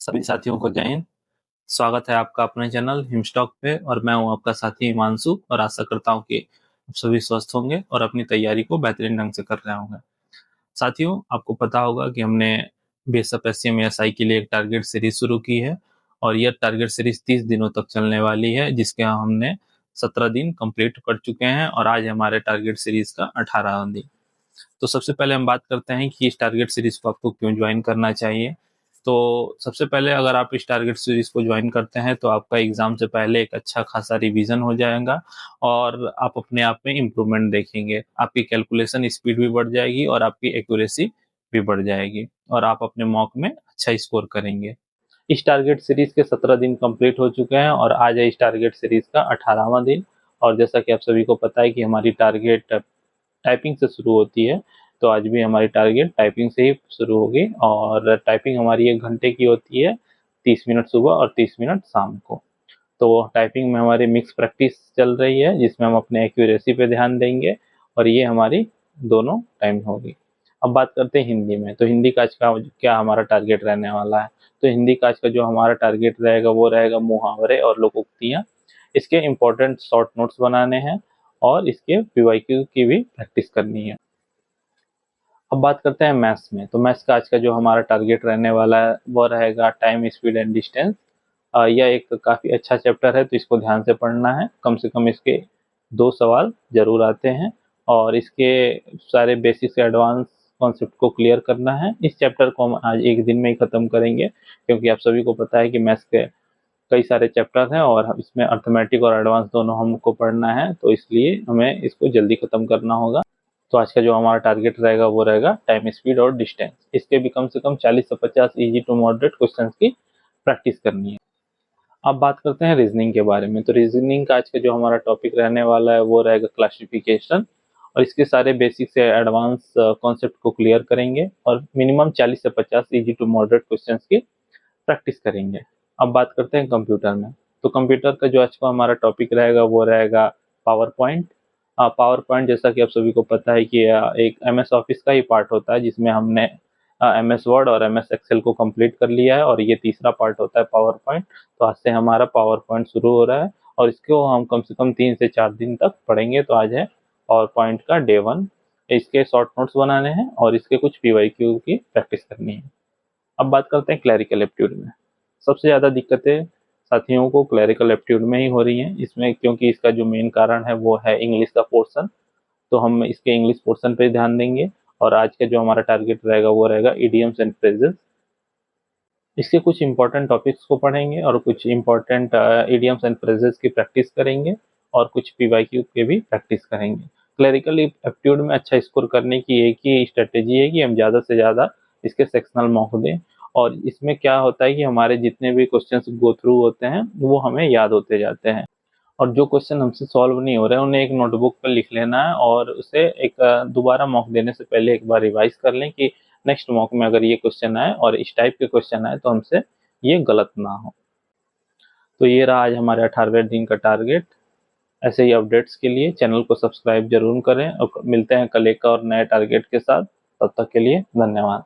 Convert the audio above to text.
सभी साथियों को जय हिंद। स्वागत है आपका अपने चैनल हिमस्टॉक पे और मैं हूं आपका साथी हिमांशु और आशा करता हूं कि आप सभी स्वस्थ होंगे और अपनी तैयारी को बेहतरीन ढंग से कर रहे होंगे। साथियों, आपको पता होगा कि हमने बीएसएफ एससीएम एएसआई के लिए एक टारगेट सीरीज शुरू की है और यह टारगेट सीरीज 30 दिनों तक चलने वाली है, जिसके हमने 17 दिन कंप्लीट कर चुके हैं और आज हमारे टारगेट सीरीज का 18वां दिन। तो सबसे पहले हम बात करते हैं कि इस टारगेट सीरीज को आपको क्यों ज्वाइन करना चाहिए। तो सबसे पहले अगर आप इस टारगेट सीरीज को ज्वाइन करते हैं तो आपका एग्जाम से पहले एक अच्छा खासा रिवीजन हो जाएगा और आप अपने आप में इम्प्रूवमेंट देखेंगे। आपकी कैलकुलेशन स्पीड भी बढ़ जाएगी और आपकी एक्यूरेसी भी बढ़ जाएगी और आप अपने मॉक में अच्छा स्कोर करेंगे। इस टारगेट सीरीज के 17 दिन कंप्लीट हो चुके हैं और आज है इस टारगेट सीरीज का 18वां दिन। और जैसा कि आप सभी को पता है कि हमारी टारगेट टाइपिंग से शुरू होती है, तो आज भी हमारी टारगेट टाइपिंग से ही शुरू होगी और टाइपिंग हमारी 1 घंटे की होती है, 30 मिनट सुबह और 30 मिनट शाम को। तो टाइपिंग में हमारी मिक्स प्रैक्टिस चल रही है जिसमें हम अपने एक्यूरेसी पे ध्यान देंगे और ये हमारी दोनों टाइम होगी। अब बात करते हैं हिंदी में। तो हिंदी का आज का क्या हमारा टारगेट रहने वाला है। तो हिंदी का आज का जो हमारा टारगेट रहेगा वो रहेगा मुहावरे और लोकोक्तियाँ। इसके इम्पोर्टेंट शॉर्ट नोट्स बनाने हैं और इसके पीवाईक्यू की भी प्रैक्टिस करनी है। अब बात करते हैं मैथ्स में। तो मैथ्स का आज का जो हमारा टारगेट रहने वाला है वो रहेगा टाइम, स्पीड एंड डिस्टेंस। यह एक काफ़ी अच्छा चैप्टर है, तो इसको ध्यान से पढ़ना है। कम से कम इसके 2 सवाल जरूर आते हैं और इसके सारे बेसिक से एडवांस कॉन्सेप्ट को क्लियर करना है। इस चैप्टर को हम आज एक दिन में ही ख़त्म करेंगे, क्योंकि आप सभी को पता है कि मैथ्स के कई सारे चैप्टर हैं और इसमें अर्थमेटिक और एडवांस दोनों हमको पढ़ना है, तो इसलिए हमें इसको जल्दी ख़त्म करना होगा। तो आज का जो हमारा टारगेट रहेगा वो रहेगा टाइम, स्पीड और डिस्टेंस। इसके भी कम से कम 40 से 50 इजी टू मॉडरेट क्वेश्चंस की प्रैक्टिस करनी है। अब बात करते हैं रीजनिंग के बारे में। तो रीजनिंग का आज का जो हमारा टॉपिक रहने वाला है वो रहेगा क्लासिफिकेशन और इसके सारे बेसिक से एडवांस कॉन्सेप्ट को क्लियर करेंगे और मिनिमम 40 से 50 इजी टू मॉडरेट क्वेश्चंस की प्रैक्टिस करेंगे। अब बात करते हैं कंप्यूटर में। तो कंप्यूटर का जो आज का हमारा टॉपिक रहेगा वो रहेगा पावर पॉइंट। पावर पॉइंट जैसा कि आप सभी को पता है कि एक एमएस ऑफिस का ही पार्ट होता है, जिसमें हमने एमएस वर्ड और एमएस एक्सेल को कंप्लीट कर लिया है और ये तीसरा पार्ट होता है पावर पॉइंट। तो आज से हमारा पावर पॉइंट शुरू हो रहा है और इसको हम कम से कम 3 से 4 दिन तक पढ़ेंगे। तो आज है पावर पॉइंट का डे 1। इसके शॉर्ट नोट्स बनाने हैं और इसके कुछ पीवाईक्यू की प्रैक्टिस करनी है। अब बात करते हैं क्लरिकल एप्टीट्यूड में। सबसे ज़्यादा दिक्कतें साथियों को क्लरिकल एप्टीट्यूड में ही हो रही हैं इसमें, क्योंकि इसका जो मेन कारण है वो है इंग्लिश का पोर्शन। तो हम इसके इंग्लिश पोर्शन पे ध्यान देंगे और आज का जो हमारा टारगेट रहेगा वो रहेगा इडियम्स एंड फ्रेजेस। इसके कुछ इंपॉर्टेंट टॉपिक्स को पढ़ेंगे और कुछ इंपॉर्टेंट इडियम्स एंड फ्रेजेस की प्रैक्टिस करेंगे और कुछ पीवाईक्यू के भी प्रैक्टिस करेंगे। क्लरिकल एप्टीट्यूड में अच्छा स्कोर करने की एक ही स्ट्रेटेजी है कि हम ज़्यादा से ज़्यादा इसके सेक्शनल मॉक दें और इसमें क्या होता है कि हमारे जितने भी क्वेश्चंस गो थ्रू होते हैं वो हमें याद होते जाते हैं और जो क्वेश्चन हमसे सॉल्व नहीं हो रहे हैं उन्हें एक नोटबुक पर लिख लेना है और उसे एक दोबारा मॉक देने से पहले एक बार रिवाइज कर लें कि नेक्स्ट मॉक में अगर ये क्वेश्चन आए और इस टाइप के क्वेश्चन आए तो हमसे ये गलत ना हो। तो ये रहा आज हमारे 18वें दिन का टारगेट। ऐसे ही अपडेट्स के लिए चैनल को सब्सक्राइब जरूर करें और मिलते हैं कल एक और नए टारगेट के साथ। तब तक के लिए धन्यवाद।